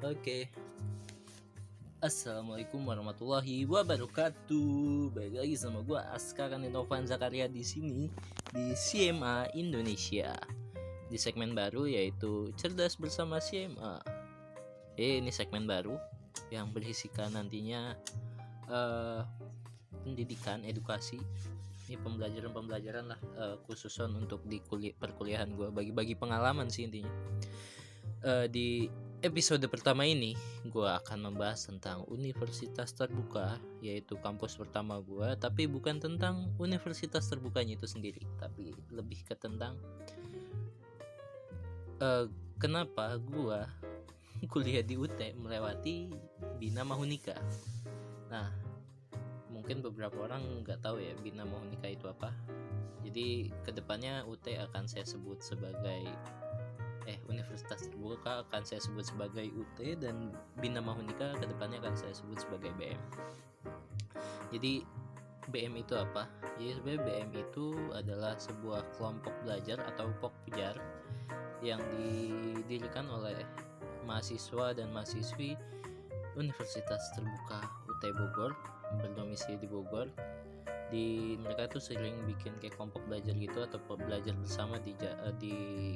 Oke. Assalamualaikum warahmatullahi wabarakatuh. Balik lagi sama gue Askar Ninovan Zakaria di sini di CMA Indonesia. Di segmen baru yaitu Cerdas bersama CMA. Ini segmen baru yang berisikan nantinya pendidikan, edukasi. Ini pembelajaran lah, khususan untuk di perkuliahan gue, bagi-bagi pengalaman sih intinya. Di episode pertama ini gue akan membahas tentang universitas terbuka, yaitu kampus pertama gue, tapi bukan tentang universitas terbukanya itu sendiri, tapi lebih ke tentang kenapa gue kuliah di UT melewati Bina Mahunika. Nah, mungkin beberapa orang nggak tahu ya Bina Mahunika itu apa. Jadi kedepannya UT akan saya sebut sebagai Universitas Terbuka akan saya sebut sebagai UT, dan Bina Mahunika kedepannya akan saya sebut sebagai BM. Jadi BM itu apa? Jadi sebenarnya BM itu adalah sebuah kelompok belajar atau pokjar yang didirikan oleh mahasiswa dan mahasiswi Universitas Terbuka UT Bogor, berdomisili di Bogor. Mereka tuh sering bikin kayak kelompok belajar gitu atau belajar bersama di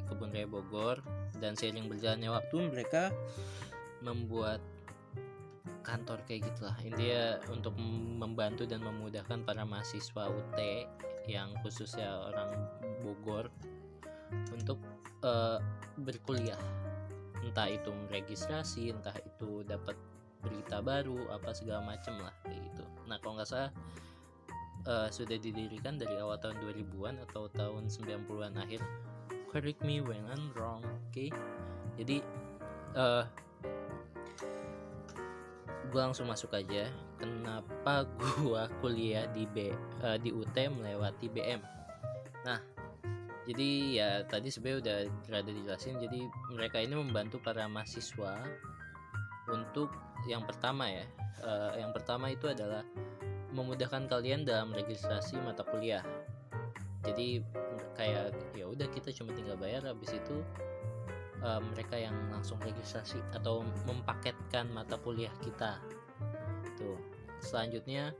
Kebun Raya Bogor, dan seiring berjalannya waktu mereka membuat kantor kayak gitulah, intinya untuk membantu dan memudahkan para mahasiswa UT yang khususnya orang Bogor untuk berkuliah, entah itu meregistrasi, entah itu dapat berita baru apa segala macem lah kayak gitu. Nah, kalau nggak salah sudah didirikan dari awal tahun 2000-an atau tahun 90-an akhir. Correct me when I'm wrong, okay? Jadi gue langsung masuk aja. Kenapa gue kuliah di UT melewati BM? Nah, jadi ya tadi sebenarnya udah rada dijelasin. Jadi mereka ini membantu para mahasiswa untuk yang pertama itu adalah memudahkan kalian dalam registrasi mata kuliah. Jadi kayak ya udah kita cuma tinggal bayar, habis itu mereka yang langsung registrasi atau mempaketkan mata kuliah kita. Tuh. Selanjutnya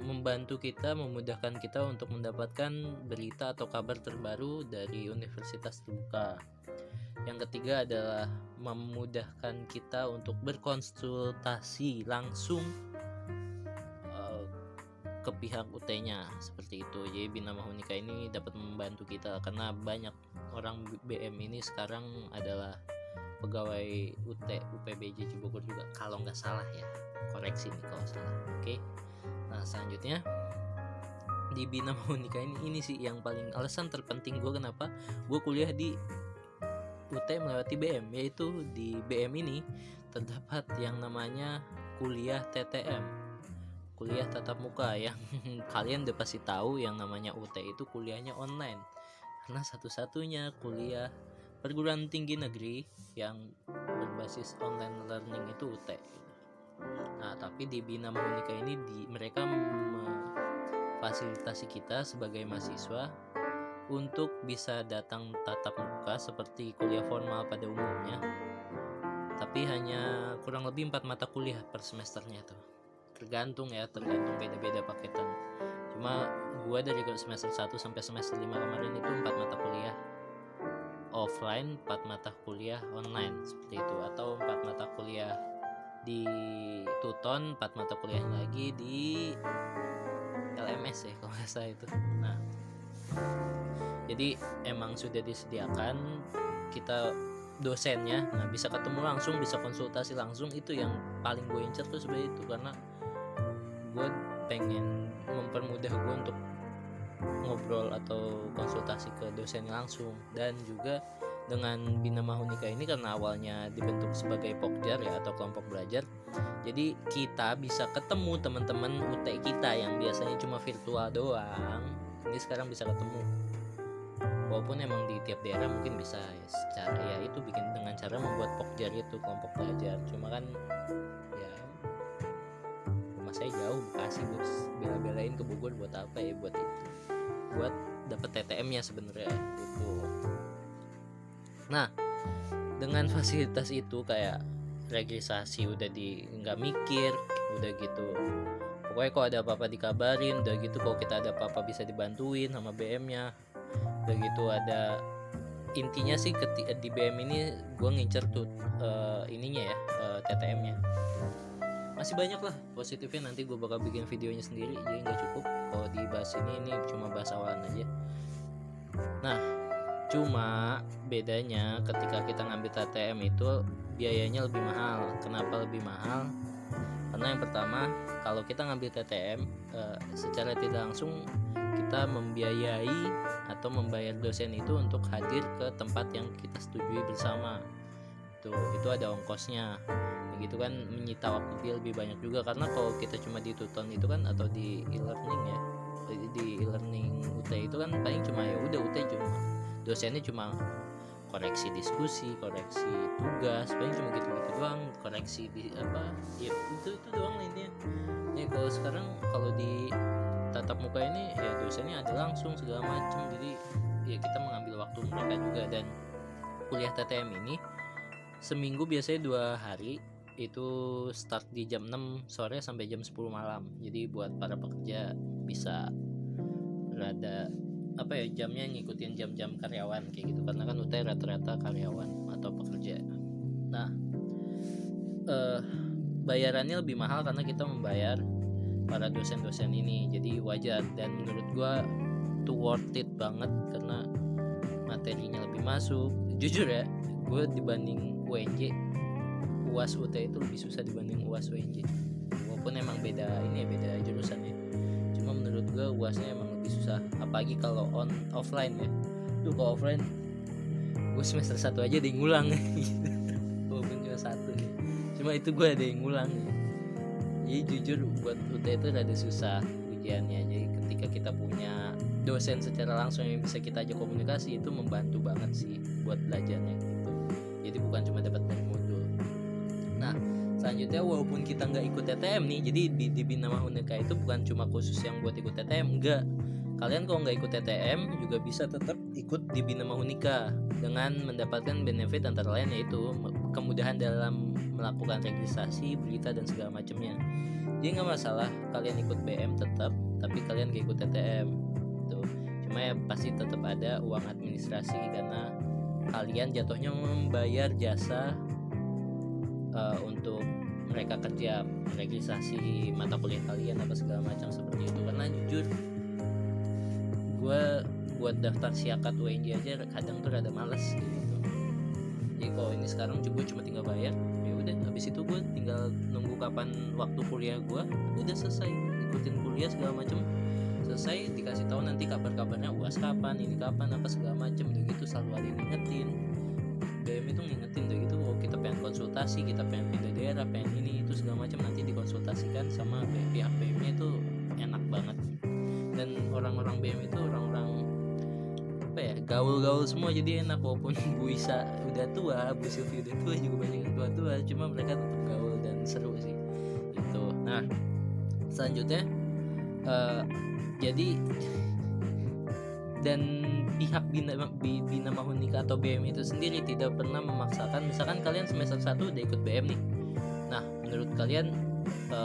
membantu kita, memudahkan kita untuk mendapatkan berita atau kabar terbaru dari Universitas Terbuka. Yang ketiga adalah memudahkan kita untuk berkonsultasi langsung ke pihak UT-nya, seperti itu. Jadi Bina Mahunika ini dapat membantu kita karena banyak orang BM ini sekarang adalah pegawai UT UPBJ Cibogor juga, kalau nggak salah ya, koreksi nih kalau salah. Oke. Nah, selanjutnya di Bina Mahunika ini sih yang paling alasan terpenting gue kenapa gue kuliah di UT melewati BM, yaitu di BM ini terdapat yang namanya kuliah TTM, kuliah tatap muka, yang kalian udah pasti tahu yang namanya UT itu kuliahnya online, karena satu-satunya kuliah perguruan tinggi negeri yang berbasis online learning itu UT. Nah, tapi di Bina Mahunika ini mereka memfasilitasi kita sebagai mahasiswa untuk bisa datang tatap muka seperti kuliah formal pada umumnya, tapi hanya kurang lebih 4 mata kuliah per semesternya tuh. Tergantung beda-beda paketan. Cuma gue dari semester 1 sampai semester 5 kemarin itu 4 mata kuliah offline, 4 mata kuliah online seperti itu, atau 4 mata kuliah di Tuton, 4 mata kuliah lagi di LMS ya kalau nggak salah itu. Nah, jadi emang sudah disediakan kita dosennya, nah bisa ketemu langsung, bisa konsultasi langsung. Itu yang paling gue incer tuh sebenarnya itu, karena gue pengen mempermudah gue untuk ngobrol atau konsultasi ke dosen langsung. Dan juga dengan Bina Mahunika ini karena awalnya dibentuk sebagai pokjar ya atau kelompok belajar, jadi kita bisa ketemu teman-teman UT kita yang biasanya cuma virtual doang, ini sekarang bisa ketemu. Walaupun emang di tiap daerah mungkin bisa ya, secara ya itu bikin dengan cara membuat pokjar itu kelompok belajar. Cuma kan ya rumah saya jauh, Bekasi, gue bela-belain ke Bogor buat apa ya, buat itu, buat dapet TTM-nya sebenarnya itu. Nah, dengan fasilitas itu kayak registrisasi udah nggak mikir, udah gitu pokoknya kalau ada apa-apa dikabarin, udah gitu kalau kita ada apa-apa bisa dibantuin sama BM-nya, udah gitu ada intinya sih di BM ini gue ngincer tuh ininya ya, TTM-nya. Masih banyak lah positifnya, nanti gue bakal bikin videonya sendiri, jadi nggak cukup kalau dibahas ini cuma bahas awalan aja. Nah cuma bedanya ketika kita ngambil TTM itu biayanya lebih mahal. Kenapa lebih mahal? Karena yang pertama, kalau kita ngambil TTM secara tidak langsung kita membiayai atau membayar dosen itu untuk hadir ke tempat yang kita setujui bersama. Itu ada ongkosnya. Begitu kan menyita waktu dia lebih banyak juga, karena kalau kita cuma di tuton itu kan atau di e-learning ya, di e-learning UT itu kan paling cuma ya udah UT cuma dosennya cuma koreksi diskusi, koreksi tugas, paling cuma gitu-gitu doang, koreksi di apa ya itu doang intinya. Ya kalau sekarang kalau di tatap muka ini ya dosennya ada langsung segala macam, jadi ya kita mengambil waktu mereka juga. Dan kuliah TTM ini seminggu biasanya 2 hari, itu start di jam 6 sore sampai jam 10 malam. Jadi buat para pekerja bisa rada apa ya, jamnya ngikutin jam-jam karyawan kayak gitu, karena kan UT rata-rata karyawan atau pekerja. Nah bayarannya lebih mahal karena kita membayar para dosen-dosen ini, jadi wajar. Dan menurut gua itu worth it banget karena materinya lebih masuk. Jujur ya, gue dibanding UNJ, UAS UT itu lebih susah dibanding UAS UNJ, walaupun emang beda jurusan ya. Cuma menurut gue UASnya emang lebih susah, apalagi kalau offline ya. Tuh kalau offline gue semester 1 aja ada yang ngulang walaupun cuma 1 ya. Cuma itu gue ada yang ngulang ya. Jadi jujur buat UT itu rada susah ujiannya. Jadi ketika kita punya dosen secara langsung yang bisa kita ajak komunikasi, itu membantu banget sih buat belajarnya gitu. Jadi bukan cuma dapat dari modul. Nah selanjutnya, walaupun kita nggak ikut TTM nih, jadi di Bina Mahunika itu bukan cuma khusus yang buat ikut TTM, enggak. Kalian kalau nggak ikut TTM juga bisa tetap ikut di Bina Mahunika dengan mendapatkan benefit antara lain yaitu kemudahan dalam melakukan registrasi, berita dan segala macamnya. Jadi nggak masalah kalian ikut BM tetap, tapi kalian nggak ikut TTM. Tuh. Cuma ya pasti tetap ada uang administrasi karena kalian jatuhnya membayar jasa untuk mereka kerja registrasi mata kuliah kalian apa segala macam seperti itu. Karena jujur gue buat daftar siakat UNJ aja kadang tuh rada males gitu. Jadi kalau ini sekarang gue cuma tinggal bayar, ya udah habis itu gue tinggal nunggu kapan waktu kuliah gue udah selesai, ikutin kuliah segala macam selesai, dikasih tahu nanti kabar-kabarnya UAS kapan, ini kapan apa segala macam. Udah gitu selalu ada yang ngingetin, BM itu ngingetin udah gitu. Kalau kita pengen konsultasi, kita pengen pindah daerah, pengen ini itu segala macam, nanti dikonsultasikan sama pihak BM-nya, itu enak banget. Dan orang-orang BM itu orang-orang apa ya, gaul-gaul semua, jadi enak. Walaupun Bu Isa udah tua, Bu Sylvie udah tua, juga banyak yang tua-tua, cuma mereka tetap gaul dan seru sih itu. Nah selanjutnya jadi dan pihak Bina Mahunika atau BM itu sendiri tidak pernah memaksakan. Misalkan kalian semester 1 udah ikut BM nih, nah menurut kalian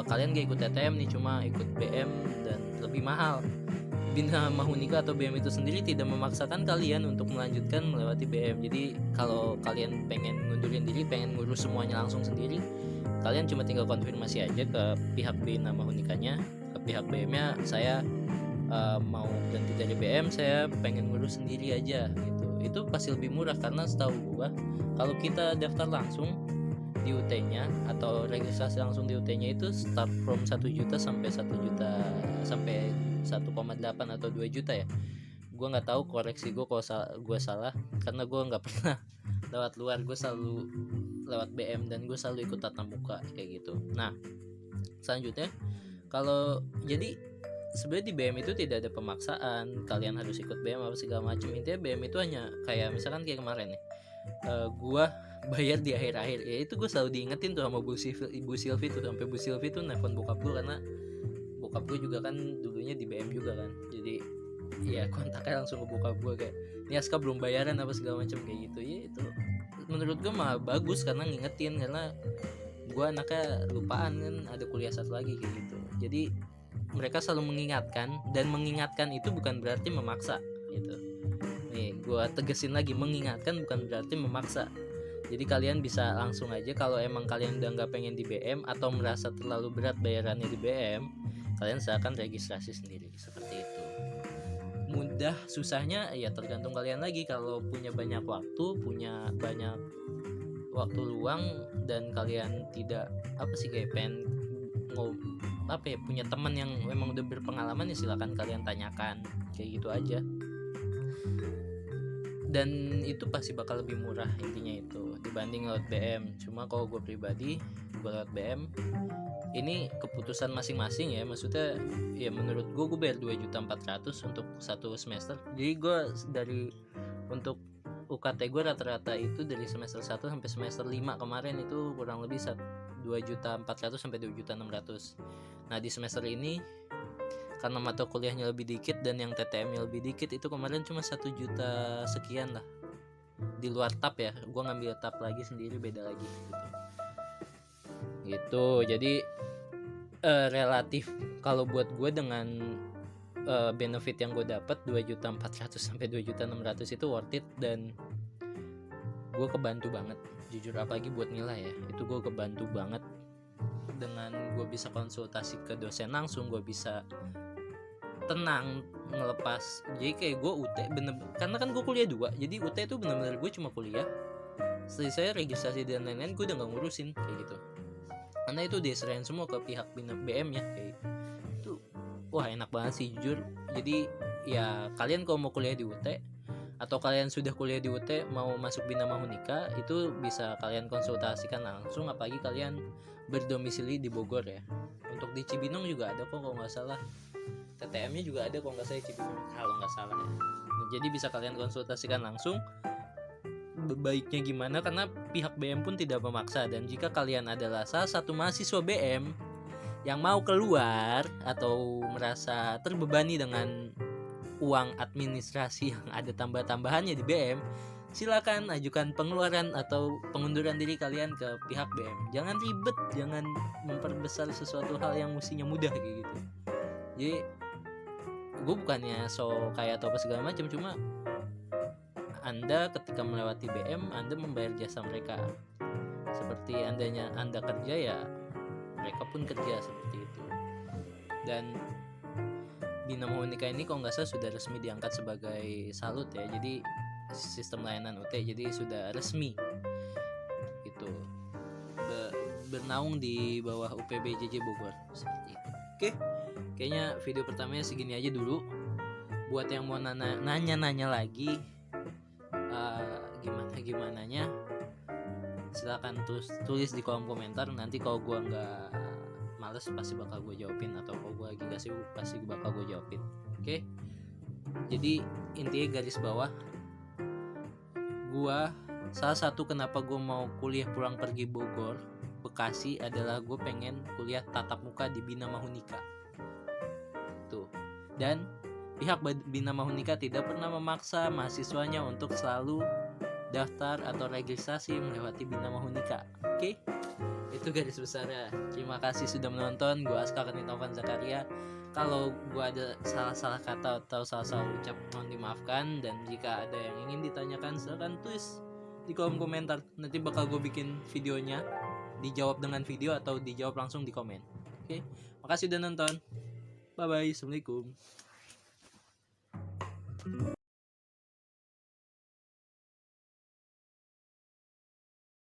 kalian gak ikut TTM nih, cuma ikut BM dan lebih mahal. Bina Mahunika atau BM itu sendiri tidak memaksakan kalian untuk melanjutkan melewati BM. Jadi kalau kalian pengen ngundurin diri, pengen ngurus semuanya langsung sendiri, kalian cuma tinggal konfirmasi aja ke pihak Bina Mahunikanya, ke pihak BM-nya, saya mau ganti dari BM, saya pengen ngurus sendiri aja gitu. Itu pasti lebih murah, karena setahu gua kalau kita daftar langsung di UT-nya atau registrasi langsung di UT-nya itu start from 1 juta sampai 1 juta sampai 1,8 atau 2 juta ya. Gua nggak tahu, koreksi gua kalau gua salah, karena gua nggak pernah lewat luar, gua selalu lewat BM dan gua selalu ikut tatap muka kayak gitu. Nah selanjutnya, kalau jadi sebenarnya di BM itu tidak ada pemaksaan kalian harus ikut BM apa segala macam. Intinya BM itu hanya kayak misalkan kayak kemarin nih, gua bayar di akhir-akhir ya, itu gue selalu diingetin tuh sama Ibu Sylvie tuh, sampai Bu Sylvie tuh nelfon bokap gue, karena bokap gue juga kan dulunya di BM juga kan, jadi ya kontaknya langsung ke bokap gue kayak, ini Aska belum bayaran apa segala macam kayak gitu. Ya itu menurut gue mah bagus karena ngingetin, karena gue anaknya lupaan kan, ada kuliah satu lagi kayak gitu. Jadi mereka selalu mengingatkan, dan mengingatkan itu bukan berarti memaksa gitu. Nih gue tegesin lagi, mengingatkan bukan berarti memaksa. Jadi kalian bisa langsung aja, kalau emang kalian udah nggak pengen di BM atau merasa terlalu berat bayarannya di BM, kalian silakan registrasi sendiri, seperti itu. Mudah susahnya ya tergantung kalian lagi. Kalau punya banyak waktu, punya banyak waktu luang, dan kalian tidak kayak pengen punya teman yang memang udah berpengalaman, ya silakan kalian tanyakan, kayak gitu aja. Dan itu pasti bakal lebih murah intinya itu dibanding lewat BM. Cuma kalau gue pribadi, gue lewat BM ini keputusan masing-masing ya. Maksudnya ya menurut gue bayar 2.400.000 untuk satu semester. Jadi gue untuk UKT gue rata-rata itu dari semester 1 sampai semester 5 kemarin itu kurang lebih 2.400.000 sampai 2.600.000. Nah di semester ini karena mata kuliahnya lebih dikit dan yang TTM-nya lebih dikit, itu kemarin cuma 1 juta sekian lah. Di luar TAP ya, gue ngambil TAP lagi sendiri, beda lagi gitu. Jadi relatif kalau buat gue dengan benefit yang gue dapat 2.400.000 sampai 2.600.000 itu worth it, dan gue kebantu banget jujur, apalagi buat nilai ya. Itu gue kebantu banget dengan gue bisa konsultasi ke dosen langsung, gue bisa tenang ngelepas. Jadi kayak gue UT karena kan gue kuliah 2, jadi UT itu bener-bener gue cuma kuliah, setelah saya registrasi dan lain-lain gue udah gak ngurusin kayak gitu, karena itu diserahin semua ke pihak BM ya. Kayak itu wah enak banget sih jujur. Jadi ya kalian kalau mau kuliah di UT atau kalian sudah kuliah di UT mau masuk Bina Mahunika, itu bisa kalian konsultasikan langsung, apalagi kalian berdomisili di Bogor ya. Untuk di Cibinong juga ada kok kalau nggak salah, TTM-nya juga ada kalau nggak salah Cibinong kalau nggak salah ya. Jadi bisa kalian konsultasikan langsung baiknya gimana, karena pihak BM pun tidak memaksa. Dan jika kalian adalah salah satu mahasiswa BM yang mau keluar atau merasa terbebani dengan uang administrasi yang ada tambah-tambahannya di BM, silakan ajukan pengeluaran atau pengunduran diri kalian ke pihak BM. Jangan ribet, jangan memperbesar sesuatu hal yang mestinya mudah kayak gitu. Jadi gue bukannya so kayak atau apa segala macam, cuma Anda ketika melewati BM, Anda membayar jasa mereka. Seperti Anda kerja ya, mereka pun kerja, seperti itu. Dan Bina Mahunika ini kalau nggak salah sudah resmi diangkat sebagai salut ya. Jadi sistem layanan UT, jadi sudah resmi gitu, bernaung di bawah UPB JJ Bogor, seperti itu. Oke, kayaknya video pertamanya segini aja dulu. Buat yang mau nanya-nanya lagi gimana-gimananya, silakan tulis di kolom komentar. Nanti kalau gue nggak males pasti bakal gue jawabin, atau kalau gue lagi gak sibuk pasti bakal gue jawabin. Oke? Jadi intinya garis bawah, gue salah satu kenapa gue mau kuliah pulang pergi Bogor Bekasi adalah gue pengen kuliah tatap muka di Bina Mahunika tuh. Dan pihak Bina Mahunika tidak pernah memaksa mahasiswanya untuk selalu daftar atau registrasi melewati Bina Mahunika. Oke? Itu garis besarnya. Terima kasih sudah menonton. Gue Aska Kanitovan Zakaria. Kalau gue ada salah-salah kata atau salah-salah ucap, mohon dimaafkan. Dan jika ada yang ingin ditanyakan, silakan tulis di kolom komentar. Nanti bakal gue bikin videonya, dijawab dengan video atau dijawab langsung di komen. Oke? Makasih udah nonton. Bye bye. Assalamualaikum.